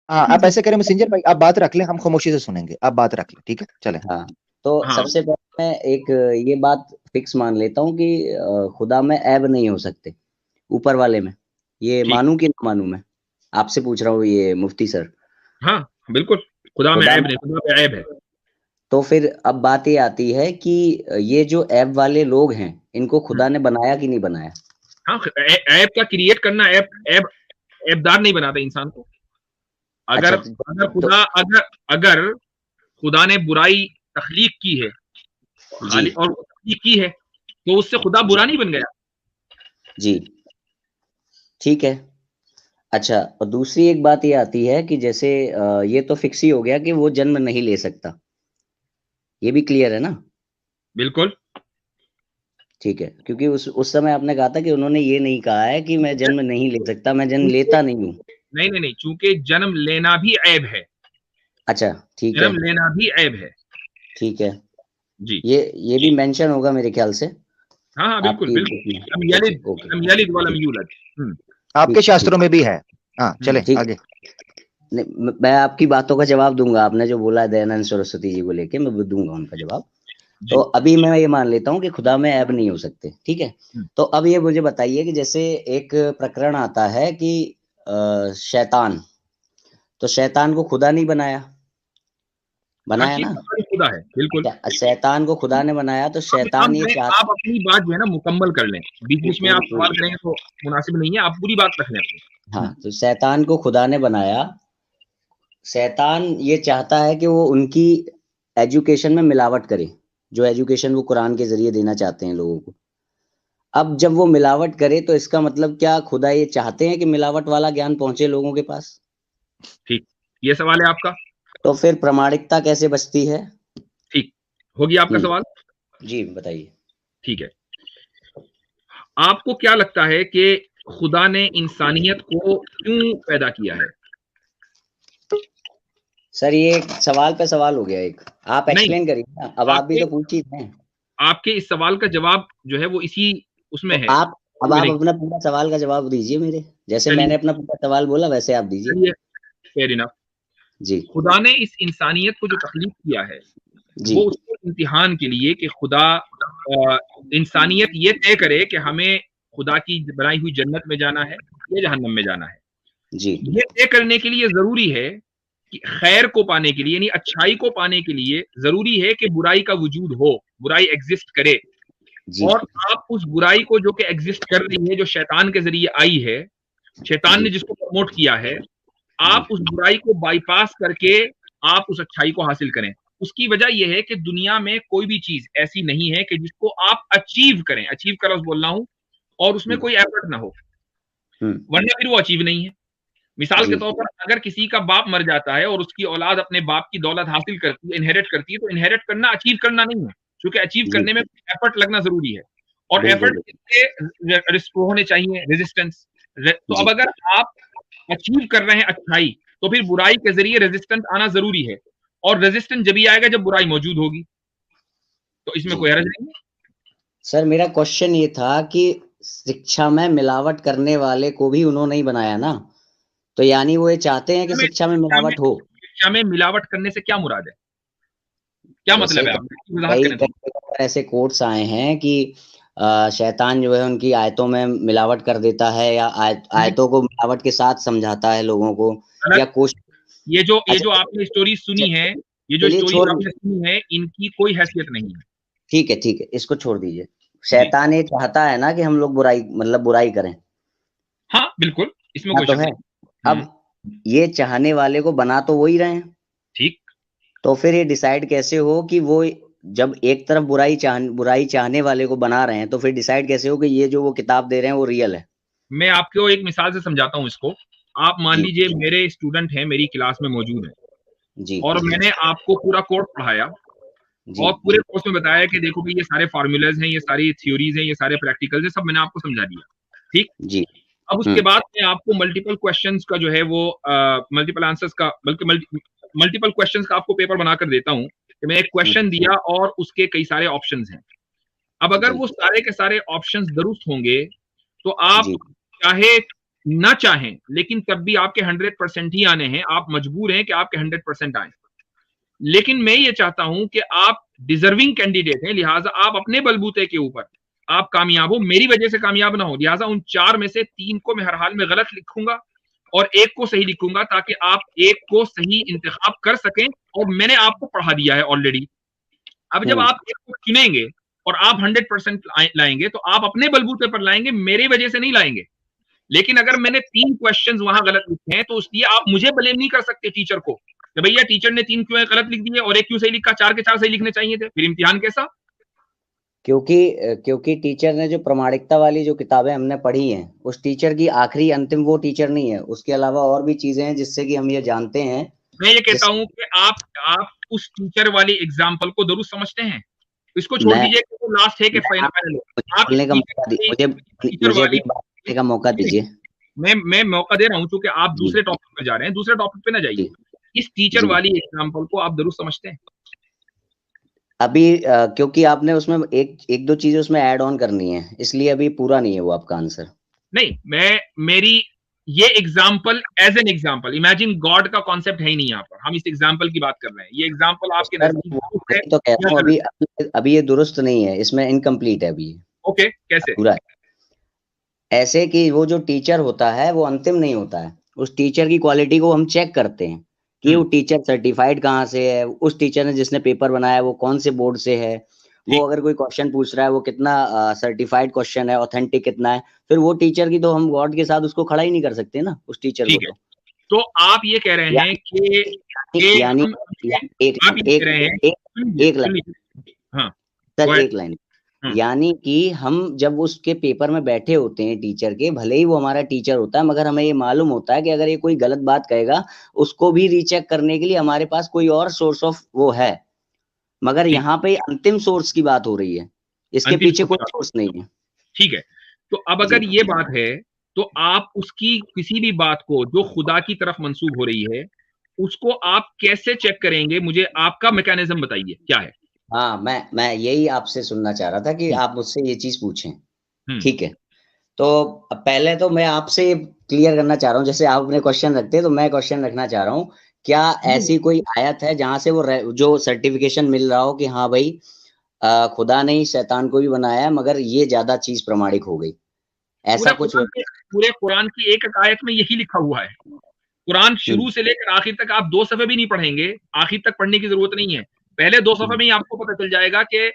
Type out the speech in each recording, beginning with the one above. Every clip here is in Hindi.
हाँ, आप ऐसे करें मैसेंजर भाई, आप बात रख लें, हम खामोशी से सुनेंगे, आप बात रख लें, ठीक है, चले। हाँ, तो हाँ सबसे पहले मैं एक ये बात फिक्स मान लेता हूँ कि खुदा में ऐब नहीं हो सकते, ऊपर वाले में। ये ठीक। मानूं कि ना मानूं मैं? आपसे पूछ रहा हूँ ये मुफ्ती सर। हाँ बिल्कुल, खुदा में खुदा ऐब में, नहीं, खुदा पे ऐब है। तो फिर अब बात ये आती है कि ये जो ऐब वाले लोग हैं, इनको हम्म, खुदा ने बनाया कि नहीं बनाया? हाँ, ऐब का क्रिएट करना, ऐब ऐब ऐबदार नहीं बनाता इंसान को। अगर अच्छा, अगर तो खुदा अगर अगर खुदा ने बुराई तख्लीक की है, जी, खाली और वो तख्लीक की है, तो उससे खुदा जी, बुरा नहीं बन गया। जी, ठीक है। अच्छा, और दूसरी एक बात ये आती है कि जैसे ये तो फिक्स ही हो गया कि वो जन्म नहीं ले सकता, ये भी क्लियर है ना? बिल्कुल। ठीक है, क्योंकि उस समय आपने कहा था कि उन्होंने ये नहीं कहा है कि मैं जन्म नहीं ले सकता, मैं जन्म चूंकि लेता नहीं हूँ। नहीं नहीं नहीं, चूंकि जन्म लेना भी ऐब है। अच्छा, ठीक है, जन्म लेना भी ऐब है। ठीक है। जी। ये भी मेंशन होगा मेरे ख्याल से हाँ हाँ बिल्कुल आपकी बिल्कुल। बुक में। लम ओके, यलिद ओके, लम यलिद वलम ठीक, यूलद। हम्म। आपके ठीक, शास्त्रों ठीक, में भी है। हाँ, चले हम्म। ठीक। आगे। नहीं, मैं आपकी बातों का जवाब दूँगा, आपने जो बोला है दयानंद सरस्वती जी को लेके, मैं वो दूँगा उनका जवाब। तो जी। अभी मैं ये मान लेता हूँ कि खुदा में ऐब नहीं हो सकते, ठीक है? हम्म। तो अब ये मुझे बताइए कि जैसे एक प्रकरण आता है कि शैतान, तो शैतान को खुदा नहीं बनाया, हाँ बनाया ठीक, ना? हमारी खुदा है बिल्कुल। अच्छा, शैतान को खुदा ने बनाया तो अब शैतान ये आप चाहता, अपनी बात जो है ना मुकम्मल कर लें, बीच बीच में आप पूरी सवाल पूरी, करेंगे तो मुनासिब नहीं है, आप पूरी बात रख लें अपनी। हाँ, तो शैतान को खुदा ने बनाया। शैतान ये चाहता है कि वो उनकी एजुकेशन में मिलावट करे, जो एजुकेशन वो कुरान के ज़रिए देना चाहते हैं लोगों को। अब जब वो मिलावट करे तो इसका मतलब क्या खुदा ये चाहते हैं कि मिलावट वाला ज्ञान पहुँचे लोगों के पास? ठीक, ये सवाल है आपका। तो फिर प्रामाणिकता कैसे बचती है? ठीक, होगी आपका हुँ, सवाल। जी बताइए। ठीक है, आपको क्या लगता है कि खुदा ने इंसानियत को क्यों पैदा किया है? सर ये एक सवाल पे सवाल हो गया एक। आप नहीं, एक्सप्लेन करिए ना, अब आप भी आपके तो पूछ ही रहे हैं। आपके इस सवाल का जवाब जो है वो इसी तो उसमें है। आप अपना पूरा सवाल का जवाब दीजिए मेरे। जैसे चलिए मैंने अपना पूरा सवाल बोला वैसे आप दीजिए। चलिए, फेयर इनफ। जी, खुदा ने इस इंसानियत को जो तख्लीक किया है, जी, वो उसके इम्तिहान के लिए कि खुदा इंसानियत ये तय करे कि हमें खुदा की बनाई हुई जन्नत में जाना है या जहन्नम में जाना है। जी, ये तय करने के लिए जरूरी है कि खैर को पाने के लिए, यानी अच्छाई को पाने के लिए जरूरी है कि बुराई का वजूद हो, बुराई एग्जिस्ट करे। जी, और आप उस बुराई को जो कि एग्जिस्ट कर रही है, जो शैतान के जरिए आई है, शैतान ने जी, जिसको प्रमोट किया है, जी, आप उस बुराई को बाईपास करके आप उस अच्छाई को हासिल करें। उसकी वजह यह है कि दुनिया में कोई भी चीज ऐसी नहीं है कि जिसको आप अचीव करें, अचीव कर बोल रहा हूं, और उसमें हुँ, कोई एफर्ट ना हो, हुँ, वरना फिर वो अचीव नहीं है। मिसाल के जी, तौर पर अगर किसी का बाप मर जाता है और उसकी औलाद अपने बाप की दौलत हासिल करती है, इनहेरिट करती है, तो इनहेरिट करना अचीव करना नहीं है, क्योंकि अचीव जी, करने में एफर्ट लगना जरूरी है। और बिल्कुल, एफर्ट बिल्कुल। के होने चाहिए रेजिस्टेंस। तो अब जी, अगर आप अचीव कर रहे हैं अच्छाई, तो फिर बुराई के जरिए रेजिस्टेंस आना जरूरी है। और रेजिस्टेंस जब भी आएगा जब बुराई मौजूद होगी, तो इसमें जी। कोई हर्ज नहीं है। सर मेरा क्वेश्चन ये था कि शिक्षा में मिलावट करने वाले को भी उन्होंने ही बनाया ना? तो यानी वो ये चाहते हैं कि शिक्षा में मिलावट हो। शिक्षा में मिलावट करने से क्या मुराद है, क्या जैसे मतलब है, आप वजाहत कई करें थोड़ी। कई ऐसे कोट्स आए हैं कि शैतान जो है उनकी आयतों में मिलावट कर देता है या आयतों को मिलावट के साथ समझाता है लोगों को गलत। या कुछ। ये जो अच्छा, आपने स्टोरी सुनी है, ये जो चलिए स्टोरीज छोड़ आपने सुनी है, इनकी कोई हैसियत नहीं है। ठीक है, इसको छोड़ दीजिए। जी। शैतान ये चाहता है ना कि हम लोग बुराई मतलब बुराई करें, हाँ बिल्कुल, इसमें हाँ कोई तो शक है। नहीं। अब ये चाहने वाले को बना तो वो ही रहे हैं, ठीक। तो फिर ये डिसाइड कैसे हो कि वो जब एक तरफ बुराई चाहने वाले को बना रहे हैं तो फिर डिसाइड कैसे हो कि ये जो वो किताब दे रहे हैं वो रियल है? मैं आपको एक मिसाल से समझाता हूँ इसको। आप मान जी, लीजिए मेरे स्टूडेंट हैं, मेरी क्लास में मौजूद हैं, जी, और मैंने आपको पूरा कोर्स पढ़ाया, जी, और पूरे कोर्स में बताया कि देखो भाई ये सारे फार्मूलाज हैं, ये सारी थ्योरीज हैं, ये सारे प्रैक्टिकल्स हैं, सब मैंने आपको समझा दिया। ठीक। जी, अब उसके हुँ, बाद मैं आपको मल्टीपल क्वेश्चंस का जो है वो मल्टीपल आंसर्स का, बल्कि मल्टीपल क्वेश्चंस का आपको पेपर बनाकर देता हूँ कि मैं एक हुँ, क्वेश्चन दिया और उसके कई सारे ऑप्शंस हैं। अब अगर जी, वो सारे के सारे ऑप्शंस दुरुस्त होंगे, तो आप जी, चाहे ना चाहें, लेकिन तब भी आपके 100% ही आने हैं, आप मजबूर हैं कि आपके 100% आए। लेकिन मैं ये चाहता हूं कि आप डिजर्विंग कैंडिडेट हैं, लिहाजा आप अपने बलबूते के ऊपर आप कामयाब हो, मेरी वजह से कामयाब ना हो। लिहाजा उन 4 में से 3 को मैं हर हाल में गलत लिखूंगा और 1 को सही लिखूंगा, ताकि आप 1 को सही इंतखाब कर सकें। और मैंने आपको पढ़ा दिया है ऑलरेडी। अब जब आप 1 को चुनेंगे और आप 100% लाएंगे, तो आप अपने बलबूते पर लाएंगे, मेरी वजह से नहीं लाएंगे। लेकिन अगर मैंने 3 क्वेश्चंस वहां गलत लिखे हैं, तो इसलिए आप मुझे ब्लेम नहीं कर सकते टीचर को कि भैया टीचर ने 3 क्यों गलत लिख दिए और 1 क्यों सही लिखा, 4 के 4 सही लिखने चाहिए थे, फिर इम्तिहान कैसा? क्योंकि टीचर ने जो प्रामाणिकता वाली जो किताबें हमने पढ़ी हैं, उस टीचर की आखिरी अंतिम वो टीचर नहीं है, उसके अलावा और भी चीजें हैं जिससे कि हम ये जानते हैं। मैं ये कहता हूं कि आप उस टीचर वाली एग्जाम्पल को दुरुस्त समझते हैं। इसको छोड़ दीजिए कि वो लास्ट है कि फाइनल है। आप बोलने का मौका दीजिए, मुझे भी बात करने का मौका दीजिए। मैं मौका दे रहा हूं, क्योंकि आप दूसरे टॉपिक पर जा रहे हैं, दूसरे टॉपिक पे ना जाइए। इस टीचर वाली एग्जाम्पल को आप दुरुस्त समझते हैं? अभी क्योंकि आपने उसमें एक दो चीजें उसमें ऐड ऑन करनी है, इसलिए अभी पूरा नहीं है वो आपका आंसर। नहीं, मेरी ये example as an example, imagine God का कॉन्सेप्ट है ही नहीं यहाँ पर, हम इस एग्जाम्पल की बात कर रहे हैं। ये एग्जाम्पल आपके नजदीक तो कह रहा हूं, अभी ये दुरुस्त नहीं है, इसमें इनकम्प्लीट है अभी। ओके, कैसे? पूरा ऐसे कि वो जो टीचर होता है वो अंतिम नहीं होता है, उस टीचर की क्वालिटी को हम चेक करते हैं कि वो टीचर सर्टिफाइड कहाँ से है, उस टीचर ने जिसने पेपर बनाया वो कौन से बोर्ड से है, वो अगर कोई क्वेश्चन पूछ रहा है वो कितना सर्टिफाइड क्वेश्चन है, ऑथेंटिक कितना है, फिर वो टीचर की तो हम गॉड के साथ उसको खड़ा ही नहीं कर सकते ना, उस टीचर को। तो आप ये कह रहे हैं कि यानी एक लाइन यानी कि हम जब उसके पेपर में बैठे होते हैं टीचर के, भले ही वो हमारा टीचर होता है, मगर हमें ये मालूम होता है कि अगर ये कोई गलत बात कहेगा, उसको भी रीचेक करने के लिए हमारे पास कोई और सोर्स ऑफ वो है। मगर यहाँ पे अंतिम सोर्स की बात हो रही है, इसके पीछे कोई सोर्स नहीं है। ठीक है, तो अब अगर ये बात है, तो आप उसकी किसी भी बात को जो खुदा की तरफ मंसूब हो रही है, उसको आप कैसे चेक करेंगे? मुझे आपका मैकेनिज्म बताइए, क्या है? हाँ, मैं यही आपसे सुनना चाह रहा था कि आप मुझसे ये चीज पूछें। ठीक है, तो पहले तो मैं आपसे क्लियर करना चाह रहा हूँ, जैसे आप अपने क्वेश्चन रखते हैं तो मैं क्वेश्चन रखना चाह रहा हूँ, क्या ऐसी कोई आयत है जहां से वो जो सर्टिफिकेशन मिल रहा हो कि हाँ भाई खुदा ने शैतान को भी बनाया है, मगर ये ज्यादा चीज प्रमाणिक हो गई, ऐसा कुछ? पूरे कुरान की एक आयत में यही लिखा हुआ है। कुरान शुरू से लेकर आखिर तक आप 2 सफ़े भी नहीं पढ़ेंगे, आखिर तक पढ़ने की जरूरत नहीं है, पहले 2 सफ़े में ही आपको पता चल जाएगा कि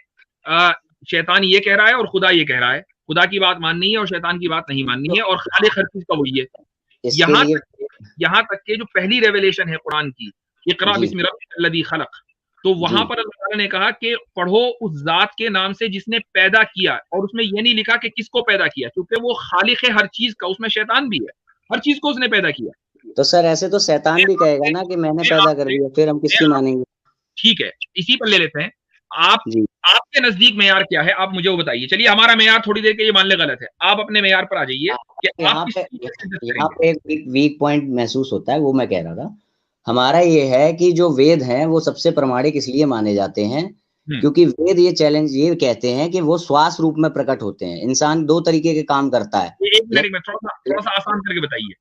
शैतान ये कह रहा है और खुदा ये कह रहा है। खुदा की बात माननी है और शैतान की बात नहीं माननी है, और खालिक हर चीज का वही है। यहाँ तक के जो पहली रेवलेशन है कुरान की, इक़रा बिस्मि रब्बिकल्लज़ी खलक़, तो वहां पर अल्लाह ताला ने कहा कि पढ़ो उस जात के नाम से जिसने पैदा किया, और उसमें ये नहीं लिखा कि किसको पैदा किया, क्योंकि वो खालिक है हर चीज का, उसमें शैतान भी है, हर चीज को उसने पैदा किया। तो सर ऐसे तो शैतान भी कहेगा ना कि मैंने पैदा कर दिया, फिर हम किसकी मानेंगे? ठीक है, इसी पर ले लेते हैं। आपके नजदीक मेयार क्या है, आप मुझे वो बताइए। चलिए, हमारा मेयार थोड़ी देर के ये मान ले गलत है, आप अपने मेयार पर आ जाइए कि आप यहाँ पे एक वीक पॉइंट महसूस होता है, वो मैं कह रहा था। हमारा ये है कि जो वेद हैं वो सबसे प्रमाणिक इसलिए माने जाते हैं क्योंकि वेद ये चैलेंज ये कहते हैं कि वो श्वास रूप में प्रकट होते हैं। इंसान 2 तरीके के काम करता है। एक मिनट में थोड़ा सा आसान करके बताइए।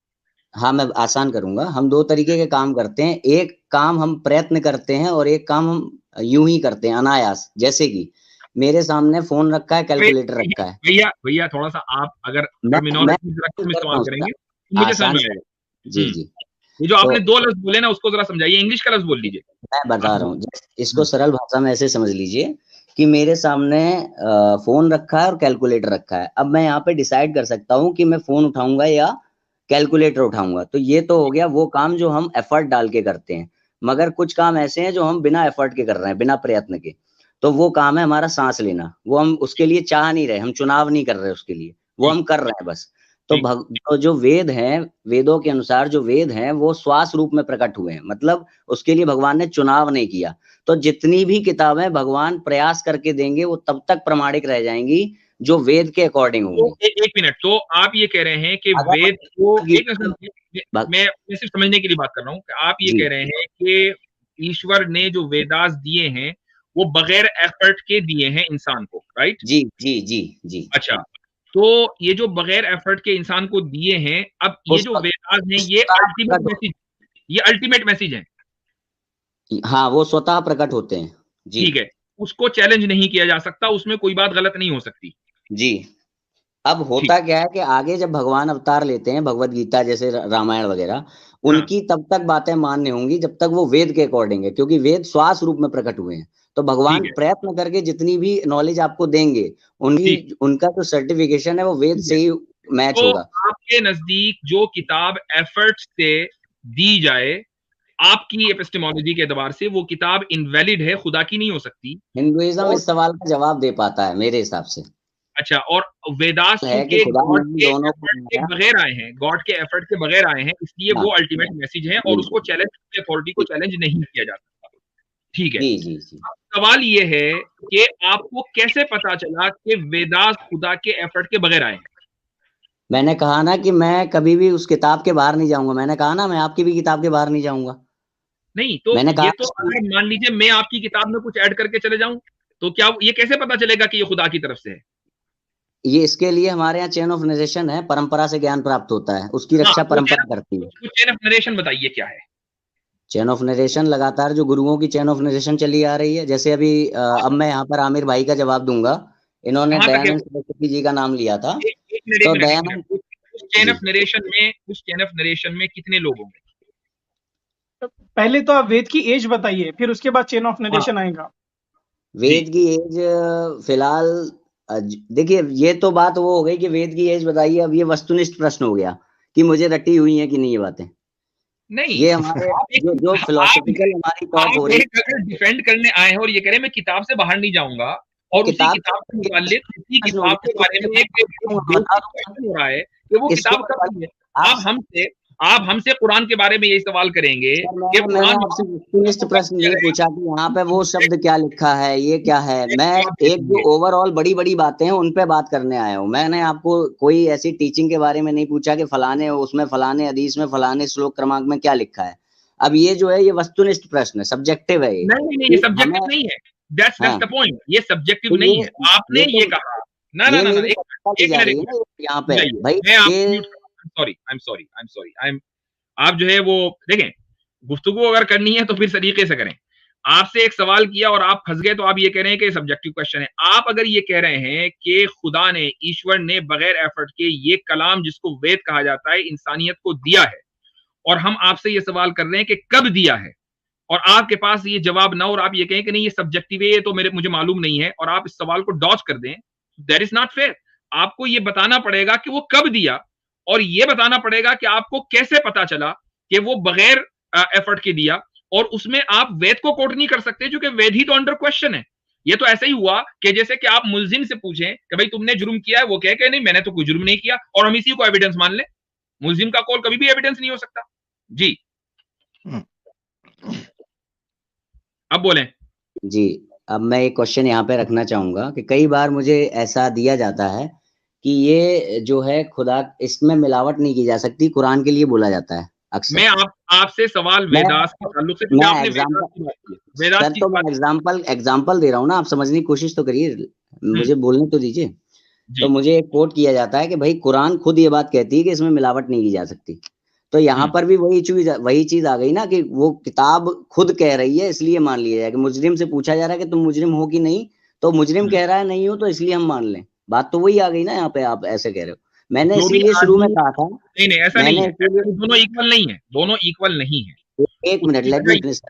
हाँ, मैं आसान करूंगा। हम 2 तरीके के काम करते हैं, एक काम हम प्रयत्न करते हैं और एक काम हम यूं ही करते हैं अनायास। जैसे कि मेरे सामने फोन रखा है, कैलकुलेटर रखा है। भैया थोड़ा सा आप अगर टर्मिनोलॉजी इस्तेमाल करेंगे मुझे समझ आएगा। जी, ये जो आपने 2 लफ्ज बोले ना, उसको जरा समझाइए, इंग्लिश का लफ्ज बोल लीजिए। मैं बता रहा हूँ, इसको सरल भाषा में ऐसे समझ लीजिए कि मेरे सामने फोन रखा है और कैलकुलेटर रखा है। अब मैं यहाँ पे डिसाइड कर सकता हूँ कि मैं फोन उठाऊंगा या कैलकुलेटर उठाऊंगा। तो ये तो हो गया वो काम जो हम एफर्ट डाल के करते हैं, मगर कुछ काम ऐसे हैं जो हम बिना एफर्ट के कर रहे हैं, बिना प्रयत्न के। तो वो काम है हमारा सांस लेना। वो हम उसके लिए चाह नहीं रहे, हम चुनाव नहीं कर रहे उसके लिए, वो हम कर रहे हैं बस। तो जो वेद हैं, वेदों के अनुसार जो वेद हैं वो श्वास रूप में प्रकट हुए हैं, मतलब उसके लिए भगवान ने चुनाव नहीं किया। तो जितनी भी किताबें भगवान प्रयास करके देंगे वो तब तक प्रमाणिक रह जाएंगी जो वेद के अकॉर्डिंग होंगी। एक मिनट, तो आप ये कह रहे हैं कि वेद को मैं सिर्फ समझने के लिए बात कर रहा हूँ कि आप ये कह रहे हैं कि ईश्वर ने जो वेदास दिए हैं वो बगैर एफर्ट के दिए हैं इंसान को, राइट? जी। अच्छा, तो ये जो बगैर एफर्ट के इंसान को दिए हैं, अब ये जो वेदास हैं, ये अल्टीमेट मैसेज, ये अल्टीमेट मैसेज है। हाँ, वो स्वतः प्रकट होते हैं जी। ठीक है, उसको चैलेंज नहीं किया जा सकता, उसमें कोई बात गलत नहीं हो सकती जी। अब होता क्या है कि आगे जब भगवान अवतार लेते हैं, भगवत गीता जैसे रामायण वगैरह, उनकी तब तक बातें मान्य होंगी जब तक वो वेद के अकॉर्डिंग है, क्योंकि वेद श्वास रूप में प्रकट हुए हैं। तो भगवान प्रयत्न करके जितनी भी नॉलेज आपको देंगे, उनका जो सर्टिफिकेशन है वो वेद से ही मैच तो होगा। आपके नजदीक जो किताब एफर्ट से दी जाए, आपकी एपिस्टेमोलॉजी के एतबार से वो किताब इनवैलिड है, खुदा की नहीं हो सकती। हिंदुइज्म इस सवाल का जवाब दे पाता है मेरे हिसाब से। अच्छा, और वेदास चूंकि गॉड के एफर्ट के बगैर आए हैं, गॉड के एफर्ट के बगैर आए हैं, इसलिए वो अल्टीमेट मैसेज है और उसको चैलेंज, अथॉरिटी को चैलेंज नहीं किया जा सकता। ठीक है, जी। सवाल ये है कि आपको कैसे पता चला कि वेदास खुदा के एफर्ट के बगैर आए हैं? मैंने कहा ना कि मैं कभी भी उस किताब के बाहर नहीं जाऊंगा। मैंने कहा ना, मैं आपकी भी किताब के बाहर नहीं जाऊंगा। नहीं तो मैंने कहा, ये तो अगर मान लीजिए मैं आपकी किताब में कुछ ऐड करके चले जाऊं, तो क्या ये कैसे पता चलेगा कि ये खुदा की तरफ से है? ये इसके लिए हमारे यहाँ चेन ऑफ नरेशन है, परंपरा से ज्ञान प्राप्त होता है, उसकी रक्षा परंपरा करती है। तो चेन ऑफ नरेशन बताइए क्या है? चेन ऑफ नरेशन लगातार जो गुरुओं की चेन ऑफ नरेशन चली आ रही है, जैसे अभी अब मैं यहाँ पर आमिर भाई का जवाब दूंगा। इन्होंने दयानंद सरस्वती जी का नाम लिया था। तो दयानंद, उस चेन ऑफ नरेशन में कितने लोग होंगे? पहले तो आप वेद की एज बताइए, फिर उसके बाद चेन ऑफ नरेशन आएगा। वेद की एज फिलहाल देखिए, ये तो बात वो हो गई कि वेद की एज बताइए। अब ये वस्तुनिष्ठ प्रश्न हो गया कि मुझे रटी हुई है कि नहीं ये बातें। नहीं, ये हमारे जो फिलोसॉफिकल हमारी टॉक हो रही है, डिफेंड करने आए हैं और ये कह रहे हैं मैं किताब से बाहर नहीं जाऊंगा, और उसी किताब से मुताल्लिक उसी किताब के बारे में एक हो रहा है कि वो किताब कब है। आप हमसे कुरान के बारे में यही सवाल करेंगे कि मैंने आपसे वस्तुनिष्ठ प्रश्न ये पूछा कि यहाँ पे वो शब्द क्या लिखा है, ये क्या है। मैं एक जो ओवरऑल बड़ी बड़ी बातें हैं उन पे बात करने आया हूँ। मैंने आपको कोई ऐसी टीचिंग के बारे में नहीं पूछा कि फलाने उसमें, फलाने हदीस में, फलाने श्लोक क्रमांक में क्या लिखा है। अब ये जो है ये वस्तुनिष्ठ प्रश्न है, सब्जेक्टिव है। नहीं, ये सब्जेक्टिव नहीं है। That's the point. ये सब्जेक्टिव नहीं है। आपने ये कहा ना, यहाँ पे भाई, आप जो है वो देखें, गुफ्तगू अगर करनी है तो फिर तरीके से करें। आपसे एक सवाल किया और आप फंस गए, तो आप ये कह रहे हैं कि सब्जेक्टिव क्वेश्चन है। आप अगर ये कह रहे हैं कि खुदा ने, ईश्वर ने बगैर एफर्ट के ये कलाम जिसको वेद कहा जाता है इंसानियत को दिया है, और हम आपसे ये सवाल कर रहे हैं कि कब दिया है, और आपके पास ये जवाब ना, और आप ये कहें कि नहीं ये सब्जेक्टिव है, ये तो मुझे मालूम नहीं है, और आप इस सवाल को डॉज कर दें, दैट इज नॉट फेयर। आपको ये बताना पड़ेगा कि वो कब दिया, और ये बताना पड़ेगा कि आपको कैसे पता चला कि वो बगैर एफर्ट के दिया, और उसमें आप वेद को कोट नहीं कर सकते क्योंकि वेद ही तो अंडर क्वेश्चन है। ये तो ऐसे ही हुआ कि जैसे कि आप मुल्जिम से पूछें कि भाई तुमने जुर्म किया है, वो कहे कि नहीं मैंने तो कोई जुर्म नहीं किया, और हम इसी को एविडेंस मान लें। मुल्जिम का कॉल कभी भी एविडेंस नहीं हो सकता। जी अब बोलें। जी, अब मैं एक क्वेश्चन यहाँ पे रखना चाहूंगा कि कई बार मुझे ऐसा दिया जाता है कि ये जो है खुदा, इसमें मिलावट नहीं की जा सकती, कुरान के लिए बोला जाता है अक्सर। मैं आपसे सवाल वेदास के ताल्लुक से, सर तो मैं एग्जांपल दे रहा हूँ ना, आप समझने की कोशिश तो करिए, मुझे बोलने तो दीजिए। तो मुझे एक कोट किया जाता है कि भाई कुरान खुद ये बात कहती है कि इसमें मिलावट नहीं की जा सकती। तो यहाँ पर भी वही चीज आ गई ना कि वो किताब खुद कह रही है, इसलिए मान लिया जाए। कि मुजरिम से पूछा जा रहा है कि तुम मुजरिम हो कि नहीं, तो मुजरिम कह रहा है नहीं हो, तो इसलिए हम मान लें। बात तो वही आ गई ना यहाँ पे, आप ऐसे कह रहे हो। मैंने इसीलिए शुरू में कहा था, नहीं ऐसा नहीं है, दोनों इक्वल नहीं है, दोनों इक्वल नहीं है। एक मिनट, लेट मी फिनिश,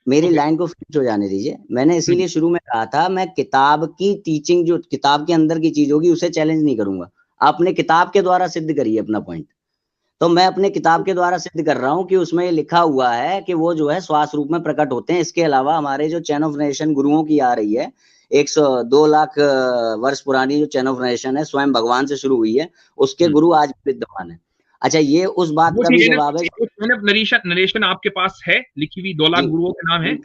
मेरी लाइन को फिनिश हो जाने दीजिए। मैंने इसीलिए शुरू में कहा था, मैं किताब की टीचिंग, जो किताब के अंदर की चीज होगी उसे चैलेंज नहीं करूंगा। आपने किताब के द्वारा सिद्ध करिए अपना पॉइंट, तो मैं अपने किताब के द्वारा सिद्ध कर रहा हूं कि उसमें ये लिखा हुआ है कि वो जो है श्वास रूप में प्रकट होते हैं। इसके अलावा हमारे जो चैन ऑफ नरेशन गुरुओं की आ रही है, 102 लाख वर्ष पुरानी जो चैन ऑफ नरेशन है, स्वयं भगवान से शुरू हुई है, उसके गुरु आज विद्यमान है। अच्छा, ये उस बात का भी जवाब है। नरेशन आपके पास है लिखी हुई, 2 लाख गुरुओं के नाम है?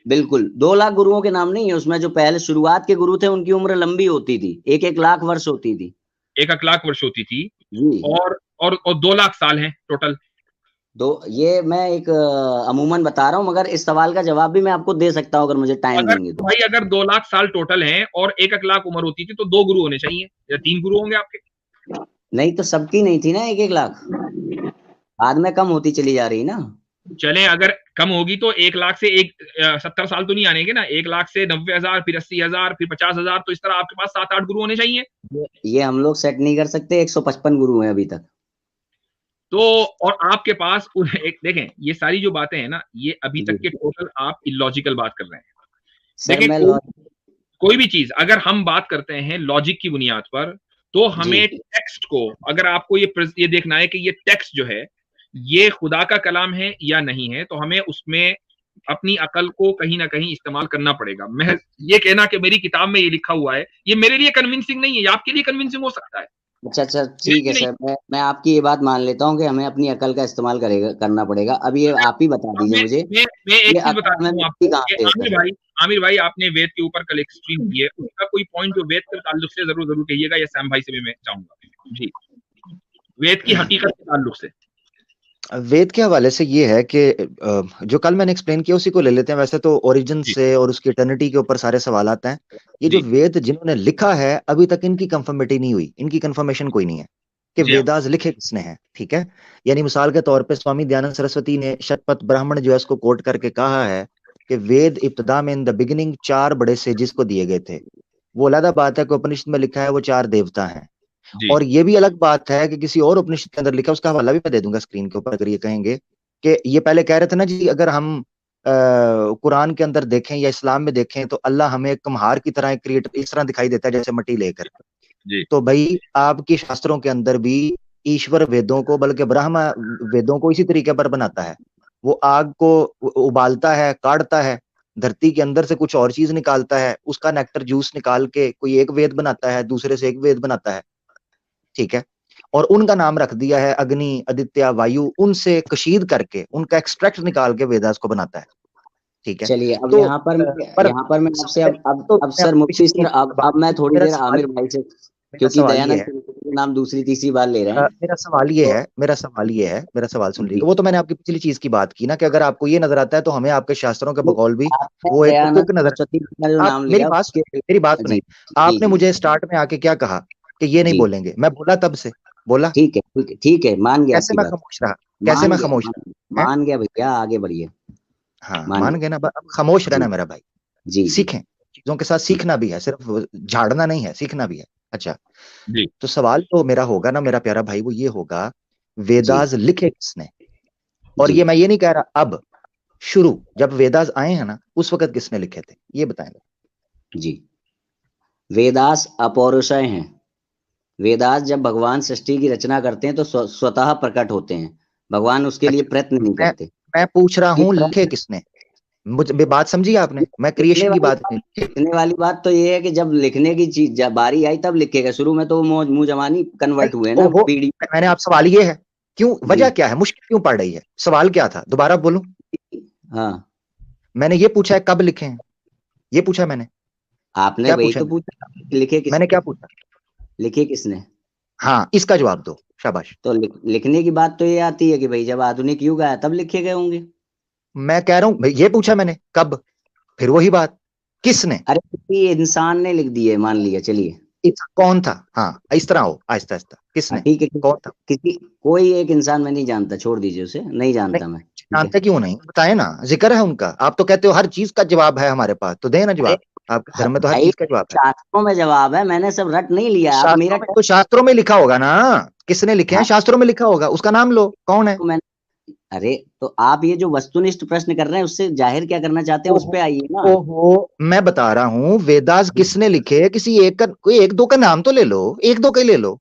बिल्कुल, 2 लाख गुरुओं के नाम नहीं है उसमें। जो पहले शुरुआत के गुरु थे उनकी उम्र लंबी होती थी, 1-1 लाख वर्ष होती थी, 1-1 लाख वर्ष होती थी, और 2 लाख साल हैं टोटल। ये मैं एक अमूमन बता रहा हूँ, मगर इस सवाल का जवाब भी मैं आपको दे सकता हूँ अगर मुझे टाइम देंगे तो। भाई अगर 2 लाख साल टोटल हैं और 1-1 लाख उम्र होती थी, तो 2 गुरु होने चाहिए या 3 गुरु होंगे आपके? नहीं तो सबकी नहीं थी ना 1-1 लाख, बाद में कम होती चली जा रही ना। चले अगर कम होगी तो 1 लाख से 70 साल तो नहीं आनेंगे ना, 1 लाख से 90,000, फिर 80,000, फिर 50,000, तो इस तरह आपके पास 7-8 गुरु होने चाहिए। ये हम लोग सेट नहीं कर सकते, 155 गुरु हैं अभी तक। तो और आपके पास एक देखें, ये सारी जो बातें हैं ना, ये अभी तक के टोटल आप इलॉजिकल बात कर रहे हैं। सर देखें, मैं कोई भी चीज अगर हम बात करते हैं लॉजिक की बुनियाद पर, तो हमें टेक्स्ट को, अगर आपको ये देखना है कि ये टेक्स्ट जो है ये खुदा का कलाम है या नहीं है, तो हमें उसमें अपनी अकल को कहीं ना कहीं इस्तेमाल करना पड़ेगा। मैं ये कहना कि मेरी किताब में ये लिखा हुआ है, ये मेरे लिए कन्विंसिंग नहीं है, ये आपके लिए कन्विंसिंग हो सकता है। अच्छा ठीक है सर, मैं आपकी ये बात मान लेता हूँ कि हमें अपनी अकल का इस्तेमाल करना पड़ेगा। अभी ये आप ही बता दीजिए मुझे। मैं एक चीज बता दूं आपको, आमिर भाई आपने वेद के ऊपर कल एक स्ट्रीम की है, उसका कोई पॉइंट जो वेद के ताल्लुक से जरूर कहिएगा, या सैम भाई से भी मैं चाहूंगा जी, वेद की हकीकत के ताल्लुक से। वेद के हवाले से ये है कि जो कल मैंने एक्सप्लेन किया उसी को ले लेते हैं। वैसे तो ओरिजिन से और उसकी इटर्निटी के ऊपर सारे सवाल आते हैं। ये जो वेद जिन्होंने लिखा है अभी तक इनकी कंफर्मिटी नहीं हुई, इनकी कंफर्मेशन कोई नहीं है कि वेदास लिखे किसने हैं, ठीक है। यानी मिसाल के तौर पे स्वामी दयानंद सरस्वती ने शतपथ ब्राह्मण जो है उसको कोट करके कहा है कि वेद इब्तदा में इन द बिगिनिंग 4 बड़े सेजिस को दिए गए थे। वो अलग बात है कि उपनिषद में लिखा है वो 4 देवता हैं। और ये भी अलग बात है कि किसी और उपनिषद के अंदर लिखा, उसका हवाला भी मैं दे दूंगा स्क्रीन के ऊपर, अगर ये कहेंगे कि ये पहले कह रहे थे ना जी, अगर हम कुरान के अंदर देखें या इस्लाम में देखें तो अल्लाह हमें एक कुम्हार की तरह क्रिएट इस तरह दिखाई देता है जैसे मट्टी लेकर। तो भाई आपके शास्त्रों के अंदर भी ईश्वर वेदों को, बल्कि ब्रह्मा वेदों को इसी तरीके पर बनाता है। वो आग को उबालता है, काटता है, धरती के अंदर से कुछ और चीज निकालता है, उसका नेक्टर जूस निकाल के कोई एक वेद बनाता है, दूसरे से एक वेद बनाता है, ठीक है। और उनका नाम रख दिया है अग्नि, आदित्य, वायु, उनसे कशीद करके उनका एक्सट्रैक्ट निकाल के वेदास को बनाता है, ठीक है। चलिए अब तो यहाँ पर मैं आपसे अब सर मुफ्ती सर अब मैं थोड़ी देर आमिर भाई से, क्योंकि दयानंद नाम दूसरी तीसरी बार ले रहे हैं। मेरा सवाल ये है, मेरा सवाल सुन लीजिए। वो तो मैंने आपकी पिछली चीज की बात की ना कि अगर आपको ये नजर आता है तो हमें आपके शास्त्रों के बकौल भी वो एक नजर। मेरी बात सुनिए, आपने मुझे स्टार्ट में आके क्या कहा कि ये नहीं बोलेंगे, मैं बोला तब से बोला, ठीक है मान गया। कैसे मैं खामोश रहा, कैसे मैं खामोश रहा? मान गया भैया, आगे बढ़िए। हाँ मान गए ना, अब खामोश रहना मेरा भाई जी। सीखें, चीजों के साथ सीखना भी है, सिर्फ झाड़ना नहीं है, सीखना भी है। अच्छा जी। तो सवाल तो मेरा होगा ना मेरा प्यारा भाई, वो ये होगा वेदास लिखे किसने? और ये मैं ये नहीं कह रहा, अब शुरू जब वेदास आए हैं ना उस वक्त किसने लिखे थे, ये बताएंगे जी। वेदास अपौरुषय हैं। वेदास जब भगवान सृष्टि की रचना करते हैं तो स्वतः प्रकट होते हैं, भगवान उसके लिए प्रयत्न नहीं करते। मैं पूछ रहा हूँ लिखे किसने, मुझे बात समझी आपने? मैं क्रिएशन की बात नहीं, लिखने वाली बात तो ये है कि जब लिखने की चीज जब बारी आई तब लिखेगा। शुरू में तो मुंह जबानी कन्वर्ट हुए ना पीढ़ी। मैंने आप सवाल ये है क्यों, वजह क्या है, मुश्किल क्यों पड़ रही है, सवाल क्या था दोबारा बोलूं? हाँ मैंने ये पूछा है कब लिखे हैं, ये पूछा मैंने। आपने वही तो पूछा, लिखे किसने? मैंने क्या पूछा? लिखे किसने? हाँ इसका जवाब दो, शाबाश। तो लिखने की बात तो ये आती है कि भाई जब आधुनिक युग आया तब लिखे गए होंगे। मैं कह रहा हूँ ये पूछा मैंने कब, फिर वही बात किसने? अरे किसी इंसान ने लिख दिए, मान लिया, चलिए कौन था? हाँ इस तरह हो, आहिस्ता आहिस्ता, किसने? ठीक है, कौन था? कोई एक इंसान, मैं नहीं जानता, छोड़ दीजिए उसे, नहीं जानता। मैं जानते क्यों नहीं, बताए ना, जिक्र है उनका। आप तो कहते हो हर चीज का जवाब है हमारे पास, तो देना जवाब। आपके घर में तो हर चीज का जवाब है। शास्त्रों में जवाब है, मैंने सब रट नहीं लिया। मेरा तो शास्त्रों में लिखा होगा ना, किसने लिखे हैं शास्त्रों में लिखा होगा, उसका नाम लो, कौन है? अरे तो आप ये जो वस्तुनिष्ठ प्रश्न कर रहे हैं उससे जाहिर क्या करना चाहते हैं, उस पे आइए ना। ओहो, मैं बता रहा हूँ वेदास किसने लिखे, किसी एक का, कोई एक दो का नाम तो ले लो, एक दो का ले लो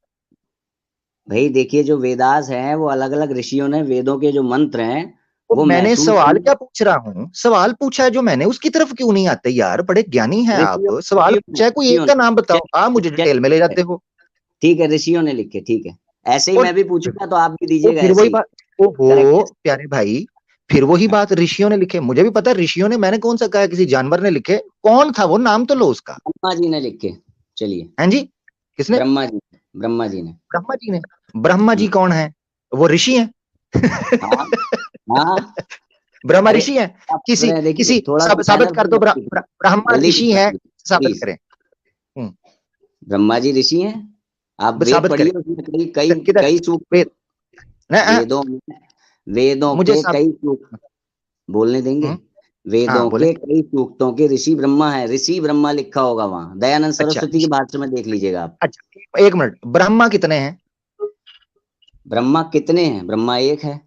भाई। देखिए जो वेदास हैं वो अलग अलग ऋषियों ने वेदों के जो मंत्र हैं वो मैंने सवाल क्या पूछ रहा हूँ, सवाल पूछा है जो मैंने, उसकी तरफ क्यों नहीं आते यार, बड़े ज्ञानी हैं आप। सवाल पूछा है, कोई एक का नाम बताओ, आप मुझे डिटेल में ले जाते हो। ठीक है, ऋषियों ने लिखे, ठीक है, ऐसे ही मैं भी पूछूंगा तो आप भी दीजिएगा। फिर वही बात, ओहो प्यारे भाई, फिर वही बात, ऋषियों ने लिखे, मुझे भी पता है ऋषियों ने, मैंने कौन सा कहा किसी जानवर ने लिखे, कौन था वो, नाम तो लो उसका। ब्रह्मा जी ने लिखे। चलिए, हैं जी, किसने? ब्रह्मा जी ने। ब्रह्मा जी कौन है? वो ऋषि हैं। हाँ ब्रह्मा ऋषि है, किसी साबित कर दो, ब्रह्मा ऋषि है, साबित करें। ब्रह्मा जी ऋषि हैं। आप वेद साबित पढ़िए, करें। उसमें कई किधर? कई सूक्त वेद वेदों मुझे के कई सूक्त बोलने देंगे। हाँ वेदों बोले। के कई सूक्तों के ऋषि ब्रह्मा है, ऋषि ब्रह्मा लिखा होगा वहां, दयानंद अच्छा सरस्वती की भाषा में देख लीजिएगा आप। अच्छा, एक मिनट, ब्रह्मा कितने हैं? ब्रह्मा कितने हैं? ब्रह्मा एक है।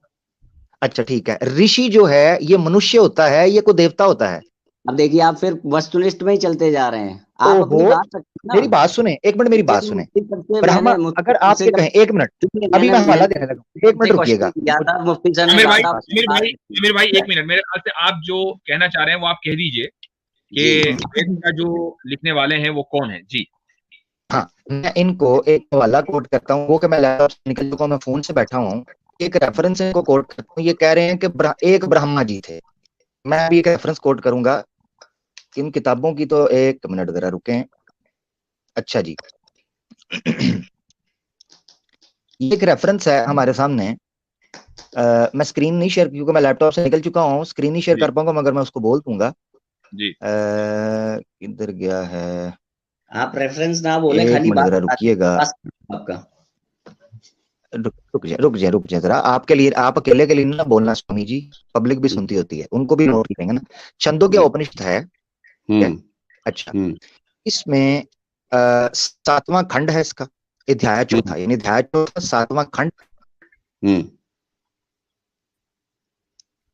अच्छा ठीक है, ऋषि जो है ये मनुष्य होता है, ये कोई देवता होता है? अब देखिए, आप फिर वस्तुनिष्ठ में ही चलते जा रहे हैं। आप अपनी ओहो, बात रखिए ना। मेरी बात सुने, एक मिनट मेरी बात सुने। ब्रह्मा, मुफ्ती अगर सर आप से ये जब कहें, एक मिनट, अभी मैं हवाला देने लगा, एक मिनट क्वेश्चन रुकिएगा। किया था, मुफ्ती सर ने आमिर कहा भाई, था आमिर भाई एक मिनट, मेरे ख्याल से आप जो कहना चाह रहे हैं वो आप कह दीजिए कि वेद का जो लिखने वाले हैं वो कौन है। जी हाँ, मैं इनको एक हवाला कोट करता हूँ, वो कि मैं लैपटॉप से निकल चुका हूँ, मैं फोन से बैठा हूँ, एक रेफरेंस इनको कोट करता हूँ। ये कह रहे हैं कि एक ब्रह्मा जी थे। मैं अभी एक रेफरेंस कोट करूंगा इन किताबों की, तो एक मिनट जरा रुकें। अच्छा जी, ये एक रेफरेंस है हमारे सामने। मैं स्क्रीन नहीं शेयर, क्योंकि मैं लैपटॉप से निकल चुका हूँ, स्क्रीन नहीं शेयर कर पाऊंगा, मगर मैं उसको बोल दूंगा। जी किधर गया है? आप रेफरेंस ना बोले, एक खाली मिनट बात जरा रुकिएगा। आपका रुक जाए जरा, आपके लिए, आप अकेले के लिए ना बोलना स्वामी जी, पब्लिक भी सुनती होती है, उनको भी नोट करेंगे ना। छंदोग्य उपनिषद है, ठीक है? अच्छा, इसमें 7वां खंड है इसका, अध्याय चौथा, यानी अध्याय चौथा 7वां खंड,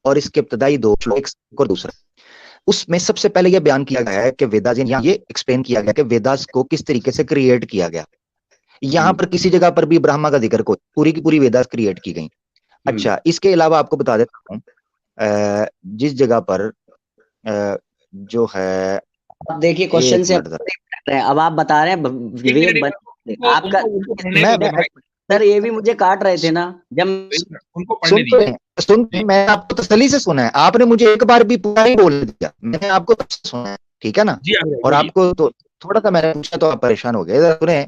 और इसके इब्तदाई 2 श्लोक, एक और दूसरा। उसमें सबसे पहले यह बयान किया गया है कि वेदास, यहाँ ये एक्सप्लेन किया गया कि वेदास को किस तरीके से क्रिएट किया गया। यहाँ पर किसी जगह पर भी ब्रह्मा का जिक्र, को पूरी की पूरी वेदास क्रिएट की गई। अच्छा, इसके अलावा आपको बता देता हूँ, जिस जगह पर जो है, अब देखिए क्वेश्चन से अब आप बता रहे हैं आपका, सर ये भी मुझे काट रहे थे ना जब उनको पढ़ने दीजिए। सुन, मैं आपको तसल्ली से सुना है, आपने मुझे एक बार भी पूरा ही बोल दिया, मैंने आपको सुना है, ठीक है ना? और आपको तो थोड़ा सा मैंने पूछा तो आप परेशान हो गए। सुने,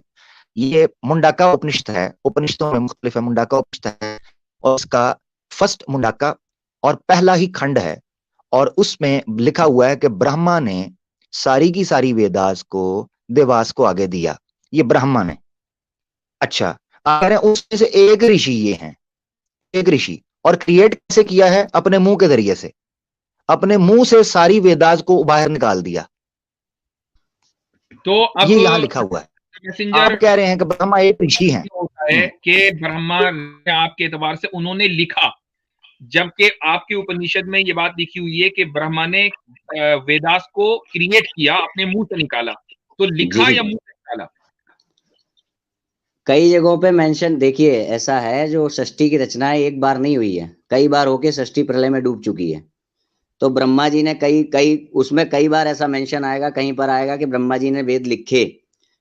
ये मुंडाका उपनिषद है, उपनिषदों में मुख्तलिफ है, मुंडाका उपनिषद है, और उसका फर्स्ट मुंडाका और पहला ही खंड है, और उसमें लिखा हुआ है कि ब्रह्मा ने सारी की सारी वेदास को देवास को आगे दिया, ये ब्रह्मा ने। अच्छा, आप कह रहे हैं उसमें से एक ऋषि ये हैं, एक ऋषि, और क्रिएट कैसे किया है? अपने मुंह के जरिए से, अपने मुंह से सारी वेदास को बाहर निकाल दिया। तो अब ये यहां लिखा हुआ है। आप कह रहे हैं कि ब्रह्मा एक ऋषि हैं, कि ब्रह्मा ने आपके एतबार से उन्होंने लिखा, जबकि आपके उपनिषद में ये बात लिखी हुई है कि ब्रह्मा ने वेदास को क्रिएट किया, अपने मुंह से निकाला। तो लिखा या मुंह से निकाला? कई जगहों पे मेंशन, देखिए ऐसा है, जो षष्ठी की रचना है एक बार नहीं हुई है, कई बार होके षष्ठी प्रलय में डूब चुकी है। तो ब्रह्मा जी ने कई उसमें कई बार ऐसा मेंशन आएगा, कहीं पर आएगा कि ब्रह्मा जी ने वेद लिखे,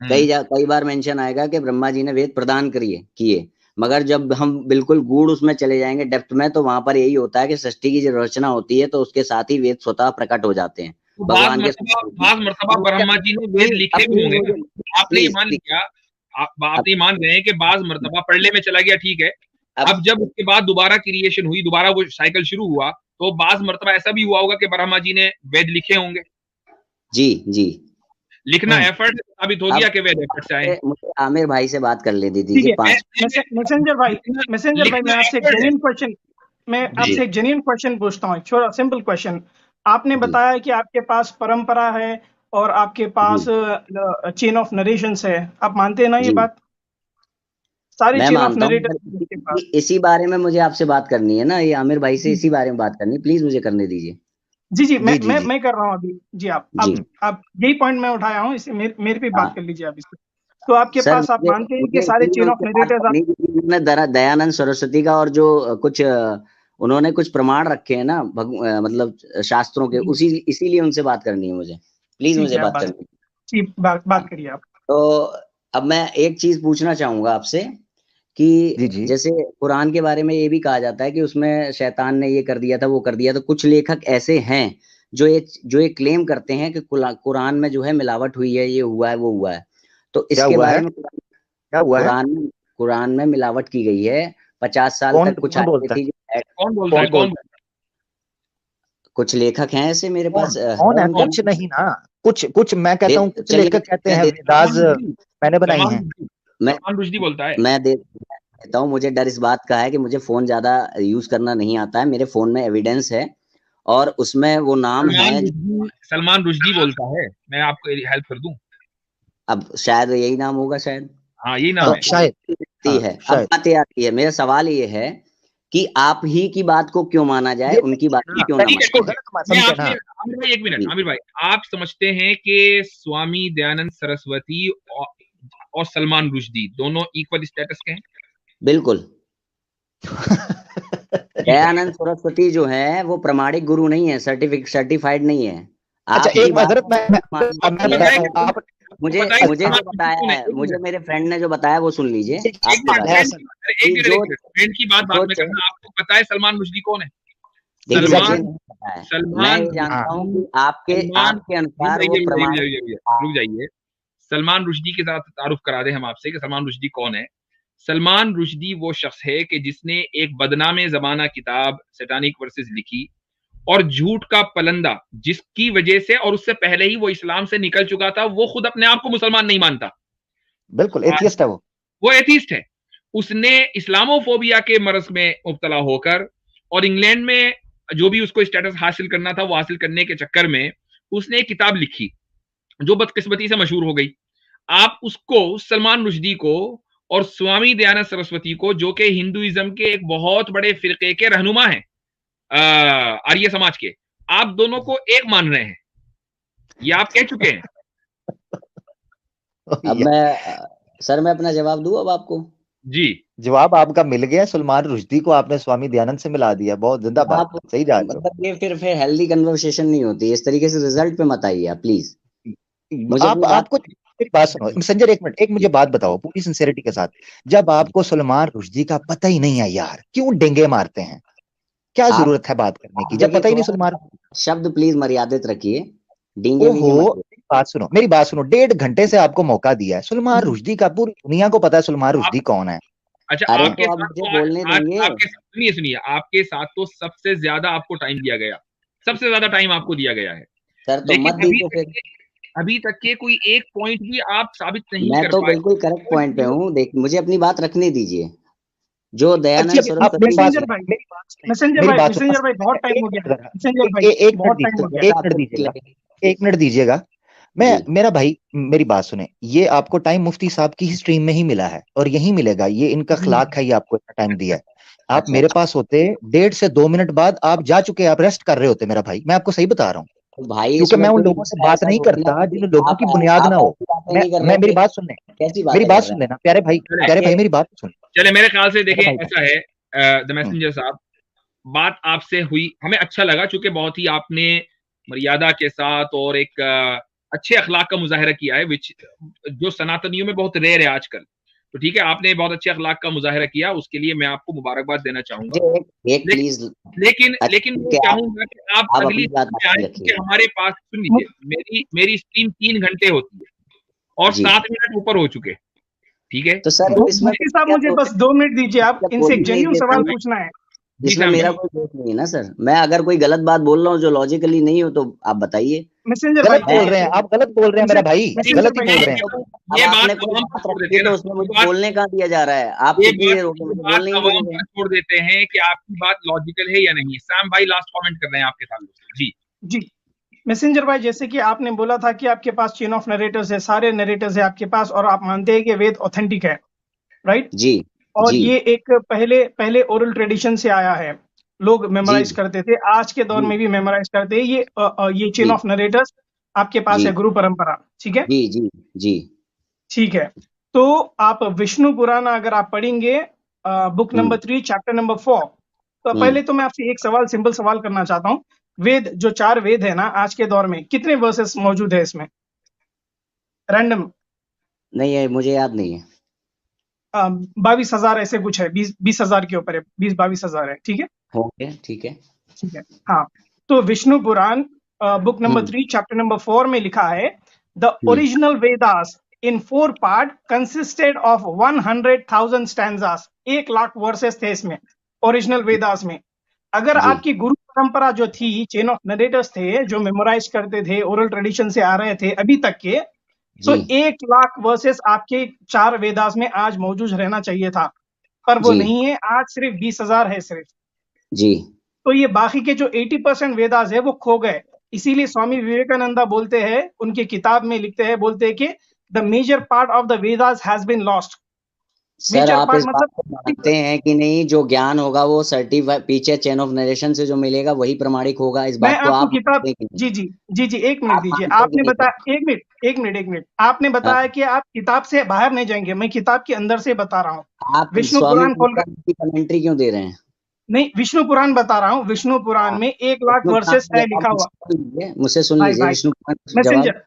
कई बार मेंशन आएगा कि ब्रह्मा जी ने वेद प्रदान किए। मगर जब हम बिल्कुल गूढ़ उसमें चले जाएंगे डेप्थ में, तो वहां पर यही होता है कि षष्ठी की जो रचना होती है तो उसके साथ ही वेद स्वतः प्रकट हो जाते हैं। भगवान के मर्तबा ब्रह्मा जी ने वेद लिखे भी होंगे ना, आपने ये मान लिया, आप ये मान रहे हैं कि बाज मर्तबा पढ़ने में चला गया, ठीक है। अब जब उसके बाद दोबारा क्रिएशन हुई, दोबारा वो साइकिल शुरू हुआ, तो बाज मर्तबा ऐसा भी हुआ होगा कि ब्रह्मा जी ने वेद लिखे होंगे। जी लिखना एफर्ट साबित हो गया कि वेद एफर्ट से आए। मुझे आमिर भाई से बात कर ले दीजिए। मैसेंजर भाई मैं आपसे एक जेन्युइन क्वेश्चन पूछता हूँ, छोटा सिंपल क्वेश्चन। आपने बताया कि आपके पास परंपरा है और आपके पास चेन ऑफ नरेशंस है, आप मानते हैं ना ये बात? सारी चेन ऑफ नरेशन, इसी बारे में मुझे आपसे बात करनी है ना, ये आमिर भाई से इसी बारे में बात करनी, प्लीज मुझे करने दीजिए। जी मैं कर रहा हूँ अभी। जी आप यही पॉइंट मैं उठाया हूँ, इसे मेरे पे बात कर लीजिए आप इससे। तो आपके पास, आप मानते हैं कि सारे chain of narrator's, Dayanand Saraswati का, और जो कुछ उन्होंने कुछ प्रमाण रखे हैं ना, मतलब शास्त्रों के, इसीलिए उनसे बात करनी है मुझे, प्लीज मुझे बात करनी। बात करिए आप। तो अब मैं एक चीज पूछना चाहूंगा आपसे कि जैसे कुरान के बारे में ये भी कहा जाता है कि उसमें शैतान ने ये कर दिया था, वो कर दिया, तो कुछ लेखक ऐसे हैं जो ये क्लेम करते हैं कि कुरान में जो है मिलावट हुई है, ये हुआ है, वो हुआ है। तो इसके बारे में क्या हुआ है? कुरान में मिलावट की गई है। 50 साल तक कुछ बोलता है? कौन बोलता है? कौन? कुछ लेखक हैं ऐसे मेरे पास। कौन है? कुछ नहीं ना, कुछ मैं कहता हूँ, कुछ लेखक कहते हैं वेदास मैंने बनाई हैं। सलमान रुश्दी बोलता है। मैं देता हूँ। मुझे डर इस बात का है कि मुझे फोन ज्यादा यूज करना नहीं आता है। मेरे फोन में एविडेंस है और उसमें वो नाम है। सलमान रुश्दी बोलता है, मैं आपको हेल्प कर दूं। अब शायद यही नाम होगा, शायद। हाँ यही नाम है शायद है। अब बात आती है, मेरा सवाल ये है कि आप ही की बात को क्यों माना जाए, उनकी बात को क्यों ना माना। एक मिनट आमिर भाई, आप समझते हैं कि स्वामी दयानंद सरस्वती और सलमान रुश्दी दोनों इक्वल स्टेटस के हैं? बिल्कुल। दयानंद सरस्वती जो है वो प्रमाणिक गुरु नहीं है, सर्टिफाइड नहीं है। अच्छा, एक मुझे जो बताया है, मुझे मेरे फ्रेंड ने जो बताया वो सुन लीजिए। फ्रेंड की बात बाद में करना। आपको पता है सलमान रुश्दी कौन है? मैं जानता हूँ कि आपके अनुसार वो रुक जाइए, सलमान रुश्दी के साथ तारुफ करा दे हम आपसे कि सलमान रुश्दी कौन है। सलमान रुश्दी वो शख्स है कि जिसने एक बदनामे ज़माना किताब सैटानिक वर्सेस लिखी और झूठ का पलंदा, जिसकी वजह से और उससे पहले ही वो इस्लाम से निकल चुका था। वो खुद अपने आप को मुसलमान नहीं मानता। बिल्कुल एथियस्ट है वो एथियस्ट है। उसने इस्लामोफोबिया के मर्ज में मुब्तला होकर और इंग्लैंड में जो भी उसको स्टेटस हासिल करना था वो हासिल करने के चक्कर में उसने एक किताब लिखी जो बदकिस्मती से मशहूर हो गई। आप उसको, सलमान रुश्दी को और स्वामी दयानंद सरस्वती को, जो कि हिंदुइज्म के एक बहुत बड़े फिरके के रहनुमा हैं, आर्य समाज के, आप दोनों को एक मान रहे हैं, ये आप कह चुके हैं। अब मैं अपना जवाब दूं अब आपको? जी, जवाब आपका मिल गया। सलमान रुश्दी को आपने स्वामी दयानंद से मिला दिया। बहुत जिंदाबाद, सही जा रहे हो। मतलब ये फिर हेल्दी कन्वर्सेशन नहीं होती इस तरीके से। रिजल्ट पे मत आइए आप प्लीज। आपको एक बात सुनो संजय, एक मिनट, एक मुझे बात बताओ पूरी सिंसेरिटी के साथ। जब आपको सलमान रुश्दी का पता ही नहीं है यार, क्यों डेंगे मारते हैं? क्या जरूरत है बात करने की जब पता ही नहीं सलमान? शब्द प्लीज मर्यादित रखिए। बात सुनो, मेरी बात सुनो। 1.5 घंटे से आपको मौका दिया है। सलमान रुश्दी का पूरी दुनिया को पता है सलमान रुश्दी कौन है। अच्छा, आपके साथ सुनिए, आपके साथ तो सबसे ज्यादा आपको टाइम दिया गया, सबसे ज्यादा टाइम आपको दिया गया है सर, तो मत दीजिए फिर। अभी तक के कोई एक पॉइंट भी आप साबित नहीं कर पाए। मैं तो बिल्कुल करेक्ट पॉइंट पे हूँ। देख, मुझे अपनी बात रखने दीजिए। जो दयानंद सरस्वती, मैसेंजर भाई बहुत टाइम हो गया। मैसेंजर भाई एक मिनट दीजिएगा। मेरा भाई मेरी बात सुने। ये आपको टाइम मुफ्ती साहब की स्ट्रीम में ही मिला है और यही मिलेगा। ये इनका खिलाक है, ये आपको इतना टाइम दिया है। आप मेरे पास होते 1.5 से 2 मिनट बाद आप जा चुके, आप रेस्ट कर रहे होते मेरा भाई। मैं आपको सही बता रहा हूँ भाई, क्योंकि मैं उन लोगों से बात नहीं करता जिन लोगों की बुनियाद ना हो। मैं मेरी बात सुन लेना प्यारे भाई, मेरी बात सुन। चले, मेरे ख्याल से देखिए ऐसा है द मैसेंजर साहब, बात आपसे हुई, हमें अच्छा लगा चूंकि बहुत ही आपने मर्यादा के साथ और एक अच्छे अखलाक का मुजाहरा किया है, विच जो सनातनियों में बहुत रेयर है आजकल। तो ठीक है, आपने बहुत अच्छे अखलाक का मुजाहरा किया, उसके लिए मैं आपको मुबारकबाद देना चाहूंगा। लेकिन मैं चाहूंगा कि आप अगली कि हमारे पास, सुन लीजिए, मेरी स्ट्रीम 3 घंटे होती है और 7 मिनट ऊपर हो चुके, ठीक है? तो सर साहब मुझे बस 2 मिनट दीजिए, आप इनसे एक जेन्युइन सवाल पूछना है। जिसमें मेरा कोई दोष नहीं है ना सर। मैं अगर कोई गलत बात बोल रहा हूँ जो लॉजिकली नहीं हो तो आप बताइए। गलत बोल रहे हैं आप, गलत बोल रहे हैं मेरा भाई, गलत ही बोल रहे हैं। ये बात तो उसमें मुझे बोलने कहाँ दिया जा रहा है? आप छोड़ देते हैं कि आपकी बात लॉजिकल है या नहीं। सैम भाई लास्ट कमेंट कर रहे हैं आपके साथ। जी मैसेंजर भाई, जैसे कि आपने बोला था कि आपके पास चेन ऑफ नरेटर्स है, सारे नरेटर्स है आपके पास और आप मानते हैं कि वेद ऑथेंटिक है, राइट? जी। और ये एक पहले ओरल ट्रेडिशन से आया है, लोग मेमोराइज करते थे, आज के दौर में भी मेमोराइज करते हैं। ये चेन ऑफ नरेटर्स आपके पास है, गुरु परंपरा, ठीक है? जी ठीक है। तो आप विष्णु पुराण अगर आप पढ़ेंगे बुक नंबर 3 चैप्टर नंबर 4, तो पहले तो मैं आपसे एक सिंपल सवाल करना चाहता हूँ। वेद, जो 4 वेद है ना आज के दौर में, कितने वर्सेस मौजूद है इसमें? रैंडम नहीं है, मुझे याद नहीं है। 22,000 ऐसे कुछ है, 20,000 के ऊपर है, 20-22,000 है, ठीक है? ठीक है। हाँ, तो विष्णु पुराण बुक नंबर 3 चैप्टर नंबर 4 में लिखा है, the original Vedas in 4 part consisted of 100,000 stanzas. 1 lakh versus थे इसमें ओरिजिनल वेदास में। अगर आपकी गुरु परंपरा जो थी, चेन ऑफ नरेटर्स थे जो मेमोराइज करते थे, ओरल ट्रेडिशन से आ रहे थे अभी तक के, तो 1 लाख वर्सेस आपके 4 वेदास में आज मौजूद रहना चाहिए था, पर वो नहीं है, आज सिर्फ 20,000 है सिर्फ जी। तो ये बाकी के जो 80% वेदास है वो खो गए। इसीलिए स्वामी विवेकानंदा बोलते हैं, उनकी किताब में लिखते हैं, बोलते हैं कि the major part of the Vedas has been lost. Sir आप इस बात को मानते हैं कि नहीं, जो ज्ञान होगा वो सर्टिफाइड पीछे चेन ऑफ नरेशन से जो मिलेगा वही प्रमाणिक होगा? इस बात को आप किताब जी 1 मिनट दीजिए। आपने बताया 1 मिनट आपने बताया कि आप किताब से बाहर नहीं जाएंगे, मैं किताब के अंदर से बता रहा हूँ। आप विष्णु पुराण खोलकर कमेंट्री क्यों दे रहे हैं? नहीं, विष्णु पुराण बता रहा हूँ। विष्णु पुराण में 1 लाख वर्सेस है लिखा हुआ। मुझसे सुन लीजिए विष्णु मैसेंजर।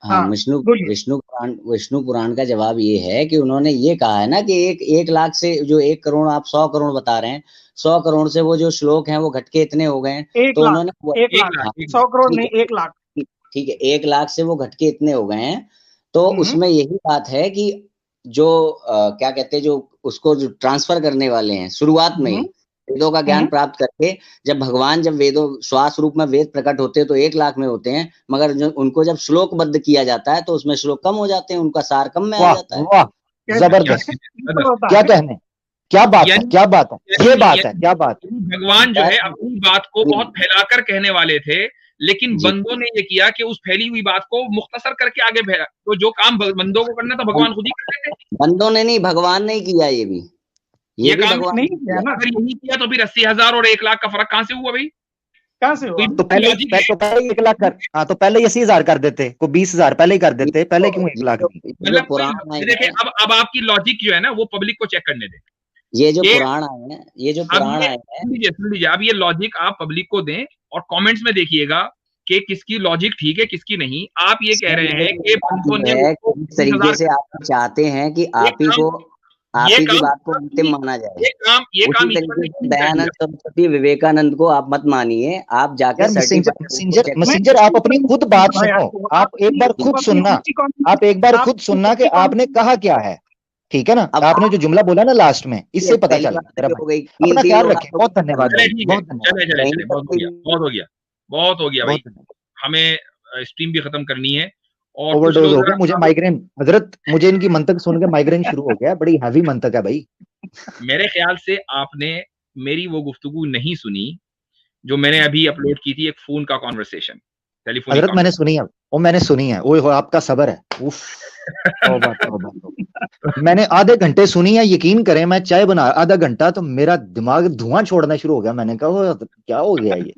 हाँ, विष्णु पुराण का जवाब ये है कि उन्होंने ये कहा है ना कि 1 लाख से जो 1 करोड़ आप 100 करोड़ बता रहे हैं, 100 करोड़ से वो जो श्लोक हैं वो घट के इतने हो गए हैं। तो उन्होंने 100 करोड़ नहीं 1 लाख, ठीक है, 1 लाख से वो घट के इतने हो गए हैं। तो उसमें यही बात है कि जो क्या कहते हैं, जो उसको जो ट्रांसफर करने वाले हैं शुरुआत में ही वेदों का ज्ञान प्राप्त करके, जब वेदों श्वास रूप में वेद प्रकट होते हैं तो 1 लाख में होते हैं, मगर उनको जब श्लोकबद्ध किया जाता है तो उसमें श्लोक कम हो जाते हैं, उनका सार कम में आ जाता है। वाह, जबरदस्त, क्या कहने, क्या बात है, क्या बात है, ये बात है, क्या बात है। भगवान जो है अपनी बात को बहुत फैलाकर कहने वाले थे, लेकिन बंदों ने ये किया कि उस फैली हुई बात को मुख्तसर करके आगे भेजा। तो जो काम बंदों को करना था भगवान खुद ही कर रहे थे। बंदों ने नहीं, भगवान ने किया ये भी काम नहीं किया ना। अगर यही किया तो फिर 80,000 और 1 लाख का फर्क कहाँ से हुआ भाई? कहाँ से हुआ? तो पहले 1 लाख कर, हाँ तो पहले 80,000 कर देते, को 20,000 पहले ही कर देते, पहले क्यों 1 लाख? मतलब देखिए, अब आपकी लॉजिक जो है ना वो पब्लिक को चेक करने दें। ये जो पुराण आए हैं, सुन लीजिए, अब ये लॉजिक आप पब्लिक को दें और कमेंट्स में देखिएगा कि किसकी लॉजिक ठीक है किसकी नहीं। आप ये कह रहे हैं कि इस तरीके से आप चाहते हैं कि आप ही की बात को अंतिम माना जाए। ये काम दयानंद सरस्वती विवेकानंद को आप मत मानिए, आप जाकर मैसेंजर आप अपनी खुद बात सुनो, आप एक बार खुद सुनना कि आपने कहा क्या है, ठीक है ना? आपने जो जुमला बोला ना लास्ट में, इससे पता चला। अपना ख्याल रखें, बहुत धन्यवाद, बहुत हो गया भाई, हमें स्ट्रीम भी खत्म करनी है। और ओवरडोज हो गया, मुझे माइग्रेन, हजरत मुझे इनकी मंतक सुन के माइग्रेन शुरू हो गया, बड़ी हैवी मंतक है भाई। मेरे ख्याल से आपने मेरी वो गुफ्तगू नहीं सुनी जो मैंने अभी अपलोड की थी, एक फोन का कॉन्वर्सेशन, टेलीफोन। हजरत मैंने सुनी है, वो मैंने सुनी है, वो आपका सब्र है। उफ, मैंने आधे घंटे सुनी है, यकीन करें, मैं चाय बना आधा घंटा तो मेरा दिमाग धुआं छोड़ना शुरू हो गया। मैंने कहा क्या हो गया ये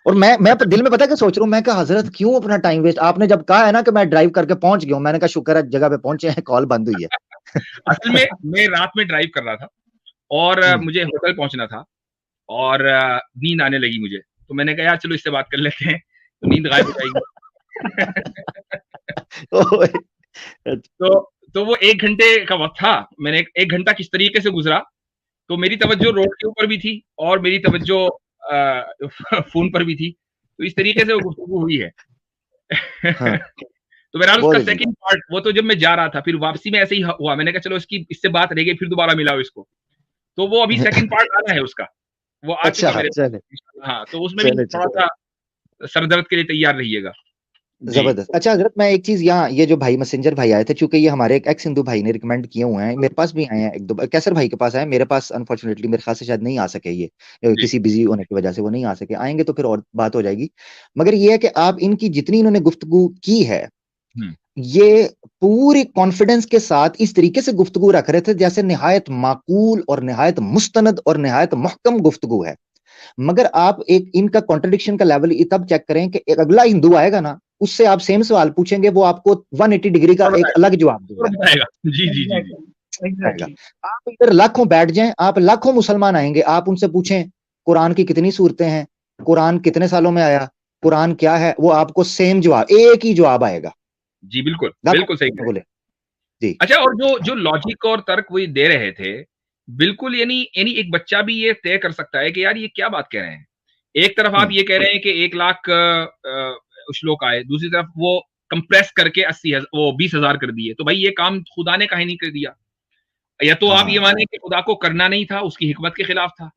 और मैं दिल में पता क्या सोच रहा हूँ, मैं कहा हजरत क्यों अपना टाइम वेस्ट। आपने जब कहा है ना कि मैं ड्राइव करके पहुंच गया हूँ, मैंने कहा शुक्र है जगह पे पहुंचे हैं, कॉल बंद हुई है। असल में मैं रात में ड्राइव कर रहा था और मुझे होटल पहुंचना था और नींद आने लगी मुझे, तो मैंने कहा यार चलो इससे बात कर लेते हैं, तो नींद गायब हो जाएगी। तो वो 1 घंटे का वक्त था, मैंने 1 घंटा किस तरीके से गुजरा, तो मेरी तवज्जो रोड के ऊपर भी थी और मेरी तवज्जो फोन पर भी थी, तो इस तरीके से वो गुफ्तगू हुई है। हाँ। तो मेरा उसका सेकंड पार्ट, वो तो जब मैं जा रहा था, फिर वापसी में ऐसे ही हुआ, मैंने कहा चलो इससे बात रह गई, फिर दोबारा मिलाओ इसको, तो वो अभी सेकंड पार्ट आना है उसका, वो आ चुका मेरे। हाँ, तो उसमें भी थोड़ा सा सरदर्द के लिए तैयार रहिएगा। जबरदस्त। अच्छा हजरत, मैं एक चीज यहाँ, ये जो भाई मैसेंजर भाई आए थे, चूंकि ये हमारे एक एक्स हिंदू भाई ने रिकमेंड किए हुए हैं, मेरे पास भी आए हैं 1-2, कैसर भाई के पास आए, मेरे पास अनफॉर्चुनेटली मेरे ख्याल से शायद नहीं आ सके, ये किसी बिजी होने की वजह से वो नहीं आ सके, आएंगे तो फिर और बात हो जाएगी। मगर ये है कि आप इनकी जितनी इन्होंने गुफ्तगू की है, ये पूरी कॉन्फिडेंस के साथ इस तरीके से गुफ्तगू रख रहे थे जैसे निहायत माकूल और निहायत मुस्तनद और निहायत मुहकम गुफ्तगू है। मगर आप एक इनका कॉन्ट्रडिक्शन का लेवल तब चेक करें कि एक अगला हिंदू आएगा ना, उससे आप सेम सवाल पूछेंगे, वो आपको 180 डिग्री का एक अलग जवाब देगा। जी। आप इधर लाखों बैठ जाएं, आप लाखों मुसलमान आएंगे, आप उनसे पूछें कुरान की कितनी सूरतें हैं, कुरान कितने सालों में आया, कुरान क्या है, वो आपको सेम जवाब, एक ही जवाब आएगा। जी बिल्कुल सही बोले जी। अच्छा, और जो लॉजिक और तर्क वो दे रहे थे, बिल्कुल यानी एक बच्चा भी ये तय कर सकता है कि यार ये क्या बात कह रहे हैं। एक तरफ आप ये कह रहे हैं कि 1 लाख श्लोक आए, दूसरी तरफ वो कंप्रेस करके 20,000 कर दिए, तो भाई ये काम खुदा ने काहे नहीं कर दिया? या तो आप ये माने कि खुदा को करना नहीं था, उसकी हिकमत के खिलाफ था,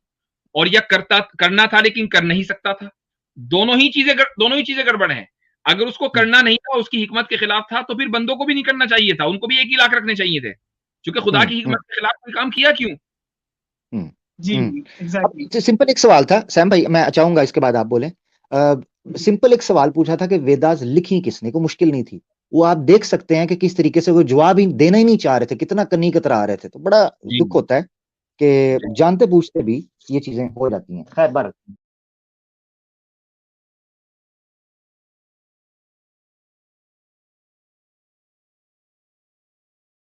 और या करना था लेकिन कर नहीं सकता था। दोनों ही चीजें गड़बड़ हैं। अगर उसको करना नहीं था, उसकी हिकमत के खिलाफ था, तो फिर बंदों को भी नहीं करना चाहिए था, उनको भी 1 ही लाख रखने चाहिए थे, क्योंकि खुदा की हिकमत के खिलाफ कोई काम किया क्यों? जी, एग्जैक्टली। सिंपल एक सवाल था सैम भाई, मैं चाहूंगा इसके बाद आप बोले। सिंपल एक सवाल पूछा था कि वेदास लिखी किसने, को मुश्किल नहीं थी। वो आप देख सकते हैं कि किस तरीके से वो जवाब ही देना ही नहीं चाह रहे थे, कितना कनी कतरा रहे थे। तो बड़ा दुख होता है कि जानते पूछते भी ये चीजें हो जाती हैं। खैर बार